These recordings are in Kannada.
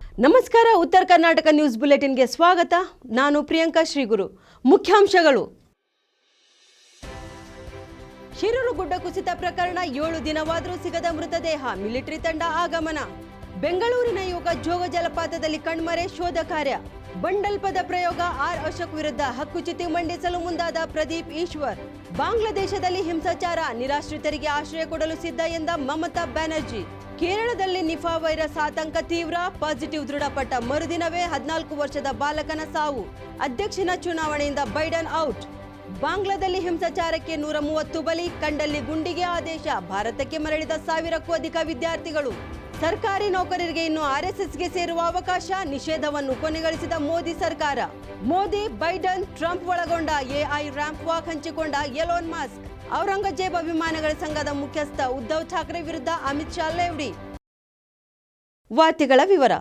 ನಮಸ್ಕಾರ. ಉತ್ತರ ಕರ್ನಾಟಕ ನ್ಯೂಸ್ ಬುಲೆಟಿನ್ಗೆ ಸ್ವಾಗತ. ನಾನು ಪ್ರಿಯಾಂಕಾ ಶ್ರೀಗುರು. ಮುಖ್ಯಾಂಶಗಳು: ಶಿರೂರು ಗುಡ್ಡ ಕುಸಿತ ಪ್ರಕರಣ 7 ದಿನವಾದರೂ ಸಿಗದ ಮೃತದೇಹ, ಮಿಲಿಟರಿ ತಂಡ ಆಗಮನ. ಬೆಂಗಳೂರಿನ ಯುವಕ ಜೋಗ ಜಲಪಾತದಲ್ಲಿ ಕಣ್ಮರೆ, ಶೋಧ ಕಾರ್ಯ. ಬಂಡಲ್ ಪದ ಪ್ರಯೋಗ, ಆರ್ ಅಶೋಕ್ ವಿರುದ್ಧ ಹಕ್ಕುಚ್ಯುತಿ ಮಂಡಿಸಲು ಮುಂದಾದ ಪ್ರದೀಪ್ ಈಶ್ವರ್. ಬಾಂಗ್ಲಾದೇಶದಲ್ಲಿ ಹಿಂಸಾಚಾರ, ನಿರಾಶ್ರಿತರಿಗೆ ಆಶ್ರಯ ಕೊಡಲು ಸಿದ್ಧ ಎಂದ ಮಮತಾ ಬ್ಯಾನರ್ಜಿ. ಕೇರಳದಲ್ಲಿ ನಿಫಾ ವೈರಸ್ ಆತಂಕ ತೀವ್ರ, ಪಾಸಿಟಿವ್ ದೃಢಪಟ್ಟ ಮರುದಿನವೇ 14 ವರ್ಷದ ಬಾಲಕನ ಸಾವು. ಅಧ್ಯಕ್ಷನ ಚುನಾವಣೆಯಿಂದ ಬೈಡನ್ ಔಟ್. ಬಾಂಗ್ಲಾದಲ್ಲಿ ಹಿಂಸಾಚಾರಕ್ಕೆ 130 ಬಲಿ, ಕಂಡಲ್ಲಿ ಗುಂಡಿಗೆ ಆದೇಶ. ಭಾರತಕ್ಕೆ ಮರಳಿದ 1000ಕ್ಕೂ ಅಧಿಕ ವಿದ್ಯಾರ್ಥಿಗಳು. ಸರ್ಕಾರಿ ನೌಕರರಿಗೆ ಇನ್ನು ಆರ್ಎಸ್ಎಸ್ಗೆ ಸೇರುವ ಅವಕಾಶ, ನಿಷೇಧವನ್ನು ಕೊನೆಗೊಳಿಸಿದ ಮೋದಿ ಸರ್ಕಾರ. ಮೋದಿ, ಬೈಡನ್, ಟ್ರಂಪ್ ಒಳಗೊಂಡ ಎಐ ರ್ಯಾಂಪ್ ವಾಕ್ ಹಂಚಿಕೊಂಡ ಎಲೋನ್ ಮಸ್ಕ್. ಔರಂಗಜೇಬ ವಿಮಾನಗಳ ಸಂಘದ ಮುಖ್ಯಸ್ಥ ಉದ್ಧವ್ ಠಾಕ್ರೆ ವಿರುದ್ಧ ಅಮಿತ್ ಶಾ ಲೇವಡಿ. ವಾರ್ತೆಗಳ ವಿವರ.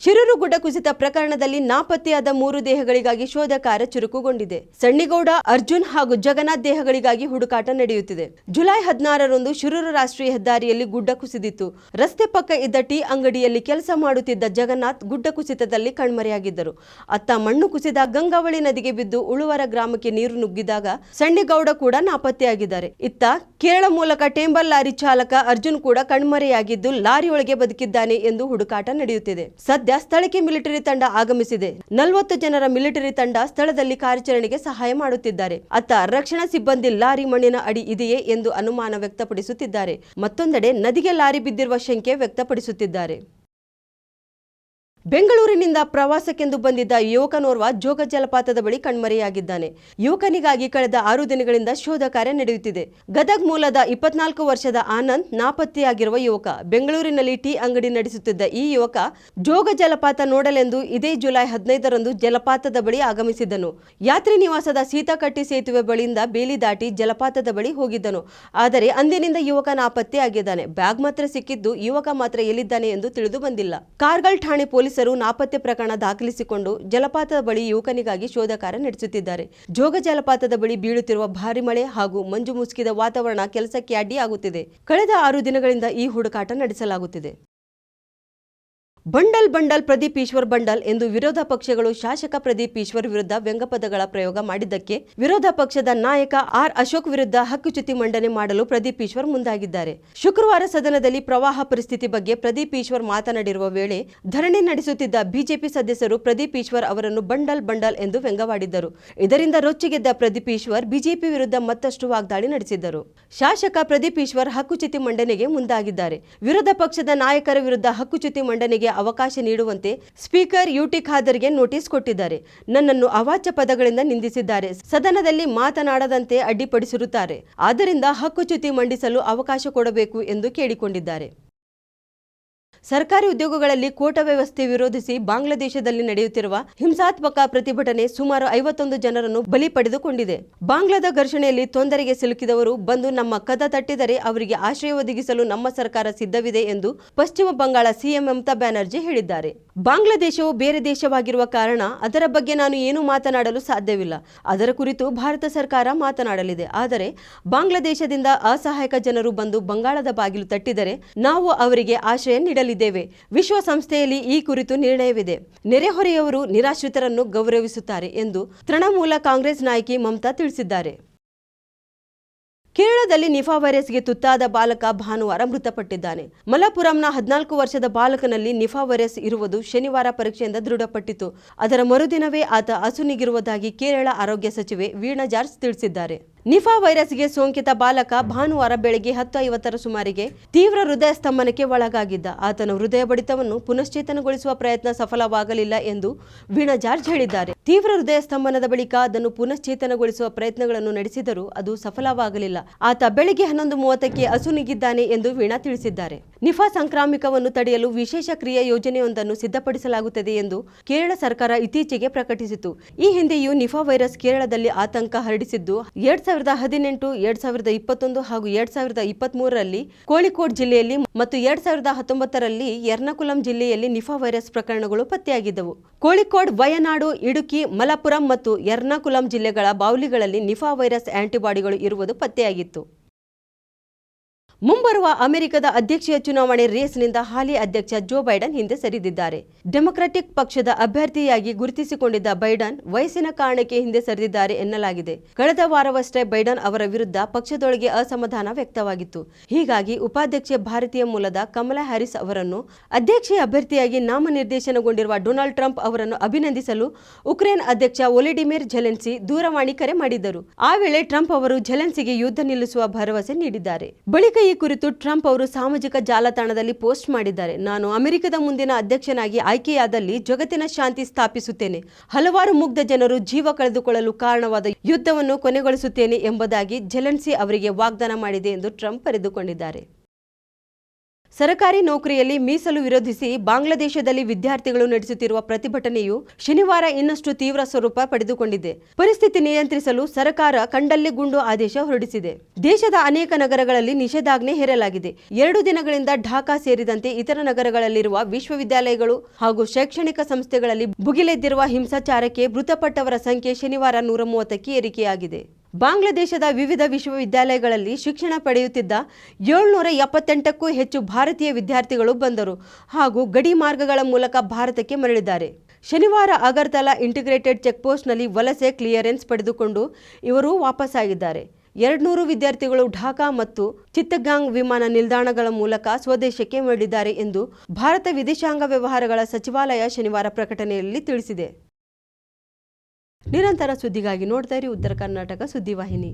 ಶಿರೂರು ಗುಡ್ಡ ಕುಸಿತ ಪ್ರಕರಣದಲ್ಲಿ ನಾಪತ್ತೆಯಾದ 3 ದೇಹಗಳಿಗಾಗಿ ಶೋಧ ಕಾರ್ಯ ಚುರುಕುಗೊಂಡಿದೆ. ಸಣ್ಣಿಗೌಡ, ಅರ್ಜುನ್ ಹಾಗೂ ಜಗನ್ನಾಥ್ ದೇಹಗಳಿಗಾಗಿ ಹುಡುಕಾಟ ನಡೆಯುತ್ತಿದೆ. ಜುಲೈ 16ರಂದು ಶಿರೂರು ರಾಷ್ಟ್ರೀಯ ಹೆದ್ದಾರಿಯಲ್ಲಿ ಗುಡ್ಡ ಕುಸಿದಿತ್ತು. ರಸ್ತೆ ಪಕ್ಕ ಇದ್ದ ಟೀ ಅಂಗಡಿಯಲ್ಲಿ ಕೆಲಸ ಮಾಡುತ್ತಿದ್ದ ಜಗನ್ನಾಥ್ ಗುಡ್ಡ ಕುಸಿತದಲ್ಲಿ ಕಣ್ಮರೆಯಾಗಿದ್ದರು. ಅತ್ತ ಮಣ್ಣು ಕುಸಿದ ಗಂಗಾವಳಿ ನದಿಗೆ ಬಿದ್ದು ಉಳುವರ ಗ್ರಾಮಕ್ಕೆ ನೀರು ನುಗ್ಗಿದಾಗ ಸಣ್ಣಿಗೌಡ ಕೂಡ ನಾಪತ್ತೆಯಾಗಿದ್ದಾರೆ. ಇತ್ತ ಕೇರಳ ಮೂಲಕ ಟೇಂಬರ್ ಲಾರಿ ಚಾಲಕ ಅರ್ಜುನ್ ಕೂಡ ಕಣ್ಮರೆಯಾಗಿದ್ದು ಲಾರಿಯೊಳಗೆ ಬದುಕಿದ್ದಾನೆ ಎಂದು ಹುಡುಕಾಟ ನಡೆಯುತ್ತಿದೆ. ಸದ್ಯ ಸ್ಥಳಕ್ಕೆ ಮಿಲಿಟರಿ ತಂಡ ಆಗಮಿಸಿದೆ. 40 ಜನರ ಮಿಲಿಟರಿ ತಂಡ ಸ್ಥಳದಲ್ಲಿ ಕಾರ್ಯಾಚರಣೆಗೆ ಸಹಾಯ ಮಾಡುತ್ತಿದ್ದಾರೆ. ಅತ್ತ ರಕ್ಷಣಾ ಸಿಬ್ಬಂದಿ ಲಾರಿ ಮಣ್ಣಿನ ಅಡಿ ಇದೆಯೇ ಎಂದು ಅನುಮಾನ ವ್ಯಕ್ತಪಡಿಸುತ್ತಿದ್ದಾರೆ. ಮತ್ತೊಂದೆಡೆ ನದಿಗೆ ಲಾರಿ ಬಿದ್ದಿರುವ ಶಂಕೆ ವ್ಯಕ್ತಪಡಿಸುತ್ತಿದ್ದಾರೆ. ಬೆಂಗಳೂರಿನಿಂದ ಪ್ರವಾಸಕ್ಕೆಂದು ಬಂದಿದ್ದ ಯುವಕನೋರ್ವ ಜೋಗ ಜಲಪಾತದ ಬಳಿ ಕಣ್ಮರೆಯಾಗಿದ್ದಾನೆ. ಯುವಕನಿಗಾಗಿ ಕಳೆದ 6 ದಿನಗಳಿಂದ ಶೋಧ ಕಾರ್ಯ ನಡೆಯುತ್ತಿದೆ. ಗದಗ್ ಮೂಲದ 24 ವರ್ಷದ ಆನಂದ್ ನಾಪತ್ತೆಯಾಗಿರುವ ಯುವಕ. ಬೆಂಗಳೂರಿನಲ್ಲಿ ಟೀ ಅಂಗಡಿ ನಡೆಸುತ್ತಿದ್ದ ಈ ಯುವಕ ಜೋಗ ಜಲಪಾತ ನೋಡಲೆಂದು ಇದೇ ಜುಲೈ 15ರಂದು ಜಲಪಾತದ ಬಳಿ ಆಗಮಿಸಿದ್ದನು. ಯಾತ್ರಿ ನಿವಾಸದ ಸೀತಾಕಟ್ಟಿ ಸೇತುವೆ ಬಳಿಯಿಂದ ಬೇಲಿ ದಾಟಿ ಜಲಪಾತದ ಬಳಿ ಹೋಗಿದ್ದನು. ಆದರೆ ಅಂದಿನಿಂದ ಯುವಕ ನಾಪತ್ತೆಯಾಗಿದ್ದಾನೆ. ಬ್ಯಾಗ್ ಮಾತ್ರ ಸಿಕ್ಕಿದ್ದು, ಯುವಕ ಮಾತ್ರ ಎಲ್ಲಿದ್ದಾನೆ ಎಂದು ತಿಳಿದು ಬಂದಿಲ್ಲ. ಕಾರ್ಗಲ್ ಠಾಣೆ ಪೊಲೀಸರು ನಾಪತ್ತೆ ಪ್ರಕರಣ ದಾಖಲಿಸಿಕೊಂಡು ಜಲಪಾತದ ಬಳಿ ಯುವಕನಿಗಾಗಿ ಶೋಧ ಕಾರ್ಯ ನಡೆಸುತ್ತಿದ್ದಾರೆ. ಜೋಗ ಜಲಪಾತದ ಬಳಿ ಬೀಳುತ್ತಿರುವ ಭಾರಿ ಮಳೆ ಹಾಗೂ ಮಂಜು ಮುಸುಕಿದ ವಾತಾವರಣ ಕೆಲಸಕ್ಕೆ ಅಡ್ಡಿಯಾಗುತ್ತಿದೆ. ಕಳೆದ 6 ದಿನಗಳಿಂದ ಈ ಹುಡುಕಾಟ ನಡೆಸಲಾಗುತ್ತಿದೆ. ಬಂಡಲ್ ಪ್ರದೀಪ್ ಈಶ್ವರ್ ಬಂಡಲ್ ಎಂದು ವಿರೋಧ ಪಕ್ಷಗಳು ಶಾಸಕ ಪ್ರದೀಪ್ ಈಶ್ವರ್ ವಿರುದ್ಧ ವ್ಯಂಗ್ಯಪದಗಳ ಪ್ರಯೋಗ ಮಾಡಿದ್ದಕ್ಕೆ ವಿರೋಧ ಪಕ್ಷದ ನಾಯಕ ಆರ್ ಅಶೋಕ್ ವಿರುದ್ಧ ಹಕ್ಕುಚ್ಯುತಿ ಮಂಡನೆ ಮಾಡಲು ಪ್ರದೀಪ್ ಈಶ್ವರ್ ಮುಂದಾಗಿದ್ದಾರೆ. ಶುಕ್ರವಾರ ಸದನದಲ್ಲಿ ಪ್ರವಾಹ ಪರಿಸ್ಥಿತಿ ಬಗ್ಗೆ ಪ್ರದೀಪ್ ಈಶ್ವರ್ ಮಾತನಾಡಿರುವ ವೇಳೆ ಧರಣಿ ನಡೆಸುತ್ತಿದ್ದ ಬಿಜೆಪಿ ಸದಸ್ಯರು ಪ್ರದೀಪ್ ಈಶ್ವರ್ ಅವರನ್ನು ಬಂಡಲ್ ಎಂದು ವ್ಯಂಗ್ಯವಾಡಿದ್ದರು. ಇದರಿಂದ ರೊಚ್ಚಿಗೆದ್ದ ಪ್ರದೀಪ್ ಈಶ್ವರ್ ಬಿಜೆಪಿ ವಿರುದ್ಧ ಮತ್ತಷ್ಟು ವಾಗ್ದಾಳಿ ನಡೆಸಿದ್ದರು. ಶಾಸಕ ಪ್ರದೀಪ್ ಈಶ್ವರ್ ಹಕ್ಕುಚ್ಯುತಿ ಮಂಡನೆಗೆ ಮುಂದಾಗಿದ್ದಾರೆ. ವಿರೋಧ ಪಕ್ಷದ ನಾಯಕರ ವಿರುದ್ಧ ಹಕ್ಕುಚ್ಯುತಿ ಮಂಡನೆಗೆ ಅವಕಾಶ ನೀಡುವಂತೆ ಸ್ಪೀಕರ್ ಯುಟಿ ಖಾದರ್ಗೆ ನೋಟಿಸ್ ಕೊಟ್ಟಿದ್ದಾರೆ. ನನ್ನನ್ನು ಅವಾಚ್ಯ ಪದಗಳಿಂದ ನಿಂದಿಸಿದ್ದಾರೆ. ಸದನದಲ್ಲಿ ಮಾತನಾಡದಂತೆ ಅಡ್ಡಿಪಡಿಸಿರುತ್ತಾರೆ. ಆದ್ದರಿಂದ ಹಕ್ಕುಚ್ಯುತಿ ಮಂಡಿಸಲು ಅವಕಾಶ ಕೊಡಬೇಕು ಎಂದು ಕೇಳಿಕೊಂಡಿದ್ದಾರೆ. ಸರ್ಕಾರಿ ಉದ್ಯೋಗಗಳಲ್ಲಿ ಕೋಟಾ ವ್ಯವಸ್ಥೆ ವಿರೋಧಿಸಿ ಬಾಂಗ್ಲಾದೇಶದಲ್ಲಿ ನಡೆಯುತ್ತಿರುವ ಹಿಂಸಾತ್ಮಕ ಪ್ರತಿಭಟನೆ ಸುಮಾರು 51 ಜನರನ್ನು ಬಲಿ ಪಡೆದುಕೊಂಡಿದೆ. ಬಾಂಗ್ಲಾದ ಘರ್ಷಣೆಯಲ್ಲಿ ತೊಂದರೆಗೆ ಸಿಲುಕಿದವರು ಬಂದು ನಮ್ಮ ಕದ ತಟ್ಟಿದರೆ ಅವರಿಗೆ ಆಶ್ರಯ ಒದಗಿಸಲು ನಮ್ಮ ಸರ್ಕಾರ ಸಿದ್ಧವಿದೆ ಎಂದು ಪಶ್ಚಿಮ ಬಂಗಾಳ ಸಿಎಂ ಮಮತಾ ಬ್ಯಾನರ್ಜಿ ಹೇಳಿದ್ದಾರೆ. ಬಾಂಗ್ಲಾದೇಶವು ಬೇರೆ ದೇಶವಾಗಿರುವ ಕಾರಣ ಅದರ ಬಗ್ಗೆ ನಾನು ಏನೂ ಮಾತನಾಡಲು ಸಾಧ್ಯವಿಲ್ಲ. ಅದರ ಕುರಿತು ಭಾರತ ಸರ್ಕಾರ ಮಾತನಾಡಲಿದೆ. ಆದರೆ ಬಾಂಗ್ಲಾದೇಶದಿಂದ ಅಸಹಾಯಕ ಜನರು ಬಂದು ಬಂಗಾಳದ ಬಾಗಿಲು ತಟ್ಟಿದರೆ ನಾವು ಅವರಿಗೆ ಆಶ್ರಯ ನೀಡಲಿದ್ದೇವೆ. ವಿಶ್ವಸಂಸ್ಥೆಯಲ್ಲಿ ಈ ಕುರಿತು ನಿರ್ಣಯವಿದೆ. ನೆರೆಹೊರೆಯವರು ನಿರಾಶ್ರಿತರನ್ನು ಗೌರವಿಸುತ್ತಾರೆ ಎಂದು ತೃಣಮೂಲ ಕಾಂಗ್ರೆಸ್ ನಾಯಕಿ ಮಮತಾ ತಿಳಿಸಿದ್ದಾರೆ. ಕೇರಳದಲ್ಲಿ ನಿಫಾ ವೈರಸ್ಗೆ ತುತ್ತಾದ ಬಾಲಕ ಭಾನುವಾರ ಮೃತಪಟ್ಟಿದ್ದಾನೆ. ಮಲಪುರಂನ 14 ವರ್ಷದ ಬಾಲಕನಲ್ಲಿ ನಿಫಾ ವೈರಸ್ ಇರುವುದು ಶನಿವಾರ ಪರೀಕ್ಷೆಯಿಂದ ದೃಢಪಟ್ಟಿತು. ಅದರ ಮರುದಿನವೇ ಆತ ಅಸುನೀಗಿರುವುದಾಗಿ ಕೇರಳ ಆರೋಗ್ಯ ಸಚಿವೆ ವೀಣಾ ಜಾರ್ಜ್ ತಿಳಿಸಿದ್ದಾರೆ. ನಿಫಾ ವೈರಸ್ಗೆ ಸೋಂಕಿತ ಬಾಲಕ ಭಾನುವಾರ ಬೆಳಗ್ಗೆ 10:50ರ ಸುಮಾರಿಗೆ ತೀವ್ರ ಹೃದಯ ಸ್ತಂಭನಕ್ಕೆ ಒಳಗಾಗಿದ್ದ. ಆತನ ಹೃದಯ ಬಡಿತವನ್ನು ಪುನಶ್ಚೇತನಗೊಳಿಸುವ ಪ್ರಯತ್ನ ಸಫಲವಾಗಲಿಲ್ಲ ಎಂದು ವೀಣಾ ಜಾರ್ಜ್ ಹೇಳಿದ್ದಾರೆ. ತೀವ್ರ ಹೃದಯ ಸ್ತಂಭನದ ಬಳಿಕ ಅದನ್ನು ಪುನಶ್ಚೇತನಗೊಳಿಸುವ ಪ್ರಯತ್ನಗಳನ್ನು ನಡೆಸಿದರೂ ಅದು ಸಫಲವಾಗಲಿಲ್ಲ. ಆತ ಬೆಳಗ್ಗೆ 11:30ಕ್ಕೆ ಅಸುನೀಗಿದ್ದಾನೆ ಎಂದು ವೀಣಾ ತಿಳಿಸಿದ್ದಾರೆ. ನಿಫಾ ಸಂಕ್ರಾಮಿಕವನ್ನು ತಡೆಯಲು ವಿಶೇಷ ಕ್ರಿಯಾ ಯೋಜನೆಯೊಂದನ್ನು ಸಿದ್ಧಪಡಿಸಲಾಗುತ್ತದೆ ಎಂದು ಕೇರಳ ಸರ್ಕಾರ ಇತ್ತೀಚೆಗೆ ಪ್ರಕಟಿಸಿತು. ಈ ಹಿಂದೆಯೂ ನಿಫಾ ವೈರಸ್ ಕೇರಳದಲ್ಲಿ ಆತಂಕ ಹರಡಿಸಿದ್ದು 2018, 2021 ಹಾಗೂ 2023ರಲ್ಲಿ ಕೋಳಿಕೋಡ್ ಜಿಲ್ಲೆಯಲ್ಲಿ ಮತ್ತು 2019ರಲ್ಲಿ ಎರ್ನಾಕುಲಂ ಜಿಲ್ಲೆಯಲ್ಲಿ ನಿಫಾ ವೈರಸ್ ಪ್ರಕರಣಗಳು ಪತ್ತೆಯಾಗಿದ್ದವು. ಕೋಳಿಕೋಡ್, ವಯನಾಡು, ಇಡುಕಿ, ಮಲಪುರಂ ಮತ್ತು ಎರ್ನಾಕುಲಂ ಜಿಲ್ಲೆಗಳ ಬಾವಲಿಗಳಲ್ಲಿ ನಿಫಾ ವೈರಸ್ ಆಂಟಿಬಾಡಿಗಳು ಇರುವುದು ಪತ್ತೆಯಾಗಿತ್ತು. ಮುಂಬರುವ ಅಮೆರಿಕದ ಅಧ್ಯಕ್ಷೀಯ ಚುನಾವಣೆ ರೇಸ್ನಿಂದ ಹಾಲಿ ಅಧ್ಯಕ್ಷ ಜೋ ಬೈಡನ್ ಹಿಂದೆ ಸರಿದಿದ್ದಾರೆ. ಡೆಮೊಕ್ರಾಟಿಕ್ ಪಕ್ಷದ ಅಭ್ಯರ್ಥಿಯಾಗಿ ಗುರುತಿಸಿಕೊಂಡಿದ್ದ ಬೈಡನ್ ವಯಸ್ಸಿನ ಕಾರಣಕ್ಕೆ ಹಿಂದೆ ಸರಿದಿದ್ದಾರೆ ಎನ್ನಲಾಗಿದೆ. ಕಳೆದ ವಾರವಷ್ಟೇ ಬೈಡನ್ ಅವರ ವಿರುದ್ಧ ಪಕ್ಷದೊಳಗೆ ಅಸಮಾಧಾನ ವ್ಯಕ್ತವಾಗಿತ್ತು. ಹೀಗಾಗಿ ಉಪಾಧ್ಯಕ್ಷೆ ಭಾರತೀಯ ಮೂಲದ ಕಮಲಾ ಹ್ಯಾರಿಸ್ ಅವರನ್ನು ಅಧ್ಯಕ್ಷೀಯ ಅಭ್ಯರ್ಥಿಯಾಗಿ ನಾಮನಿರ್ದೇಶನಗೊಂಡಿರುವ ಡೊನಾಲ್ಡ್ ಟ್ರಂಪ್ ಅವರನ್ನು ಅಭಿನಂದಿಸಲು ಉಕ್ರೇನ್ ಅಧ್ಯಕ್ಷ ವೊಲೊಡಿಮಿರ್ ಝೆಲೆನ್ಸ್ಕಿ ದೂರವಾಣಿ ಕರೆ ಮಾಡಿದ್ದರು. ಆ ವೇಳೆ ಟ್ರಂಪ್ ಅವರು ಝೆಲೆನ್ಸ್ಕಿಗೆ ಯುದ್ಧ ನಿಲ್ಲಿಸುವ ಭರವಸೆ ನೀಡಿದ್ದಾರೆ. ಬಳಿಕ ಈ ಕುರಿತು ಟ್ರಂಪ್ ಅವರು ಸಾಮಾಜಿಕ ಜಾಲತಾಣದಲ್ಲಿ ಪೋಸ್ಟ್ ಮಾಡಿದ್ದಾರೆ. ನಾನು ಅಮೆರಿಕದ ಮುಂದಿನ ಅಧ್ಯಕ್ಷನಾಗಿ ಆಯ್ಕೆಯಾದಲ್ಲಿ ಜಗತ್ತಿನ ಶಾಂತಿ ಸ್ಥಾಪಿಸುತ್ತೇನೆ, ಹಲವಾರು ಮುಗ್ಧ ಜನರು ಜೀವ ಕಳೆದುಕೊಳ್ಳಲು ಕಾರಣವಾದ ಯುದ್ಧವನ್ನು ಕೊನೆಗೊಳಿಸುತ್ತೇನೆ ಎಂಬುದಾಗಿ ಝೆಲೆನ್ಸ್ಕಿ ಅವರಿಗೆ ವಾಗ್ದಾನ ಮಾಡಿದೆ ಎಂದು ಟ್ರಂಪ್ ಬರೆದುಕೊಂಡಿದ್ದಾರೆ. ಸರ್ಕಾರಿ ನೌಕರಿಯಲ್ಲಿ ಮೀಸಲು ವಿರೋಧಿಸಿ ಬಾಂಗ್ಲಾದೇಶದಲ್ಲಿ ವಿದ್ಯಾರ್ಥಿಗಳು ನಡೆಸುತ್ತಿರುವ ಪ್ರತಿಭಟನೆಯು ಶನಿವಾರ ಇನ್ನಷ್ಟು ತೀವ್ರ ಸ್ವರೂಪ ಪಡೆದುಕೊಂಡಿದೆ. ಪರಿಸ್ಥಿತಿ ನಿಯಂತ್ರಿಸಲು ಸರ್ಕಾರ ಕಂಡಲ್ಲಿ ಗುಂಡು ಆದೇಶ ಹೊರಡಿಸಿದೆ. ದೇಶದ ಅನೇಕ ನಗರಗಳಲ್ಲಿ ನಿಷೇಧಾಜ್ಞೆ ಹೇರಲಾಗಿದೆ. 2 ದಿನಗಳಿಂದ ಢಾಕಾ ಸೇರಿದಂತೆ ಇತರ ನಗರಗಳಲ್ಲಿರುವ ವಿಶ್ವವಿದ್ಯಾಲಯಗಳು ಹಾಗೂ ಶೈಕ್ಷಣಿಕ ಸಂಸ್ಥೆಗಳಲ್ಲಿ ಭುಗಿಲೆದ್ದಿರುವ ಹಿಂಸಾಚಾರಕ್ಕೆ ಮೃತಪಟ್ಟವರ ಸಂಖ್ಯೆ ಶನಿವಾರ 130ಕ್ಕೆ ಏರಿಕೆಯಾಗಿದೆ. ಬಾಂಗ್ಲಾದೇಶದ ವಿವಿಧ ವಿಶ್ವವಿದ್ಯಾಲಯಗಳಲ್ಲಿ ಶಿಕ್ಷಣ ಪಡೆಯುತ್ತಿದ್ದ 778ಕ್ಕೂ ಹೆಚ್ಚು ಭಾರತೀಯ ವಿದ್ಯಾರ್ಥಿಗಳು ಬಂದರು ಹಾಗೂ ಗಡಿ ಮಾರ್ಗಗಳ ಮೂಲಕ ಭಾರತಕ್ಕೆ ಮರಳಿದ್ದಾರೆ. ಶನಿವಾರ ಅಗರ್ತಲಾ ಇಂಟಿಗ್ರೇಟೆಡ್ ಚೆಕ್ಪೋಸ್ಟ್ನಲ್ಲಿ ವಲಸೆ ಕ್ಲಿಯರೆನ್ಸ್ ಪಡೆದುಕೊಂಡು ಇವರು ವಾಪಸ್ಸಾಗಿದ್ದಾರೆ. 200 ವಿದ್ಯಾರ್ಥಿಗಳು ಢಾಕಾ ಮತ್ತು ಚಿತ್ತಗಾಂಗ್ ವಿಮಾನ ನಿಲ್ದಾಣಗಳ ಮೂಲಕ ಸ್ವದೇಶಕ್ಕೆ ಮರಳಿದ್ದಾರೆ ಎಂದು ಭಾರತ ವಿದೇಶಾಂಗ ವ್ಯವಹಾರಗಳ ಸಚಿವಾಲಯ ಶನಿವಾರ ಪ್ರಕಟಣೆಯಲ್ಲಿ ತಿಳಿಸಿದೆ. ನಿರಂತರ ಸುದ್ದಿಗಾಗಿ ನೋಡ್ತಾ ಇರಿ ಉತ್ತರ ಕರ್ನಾಟಕ ಸುದ್ದಿವಾಹಿನಿ.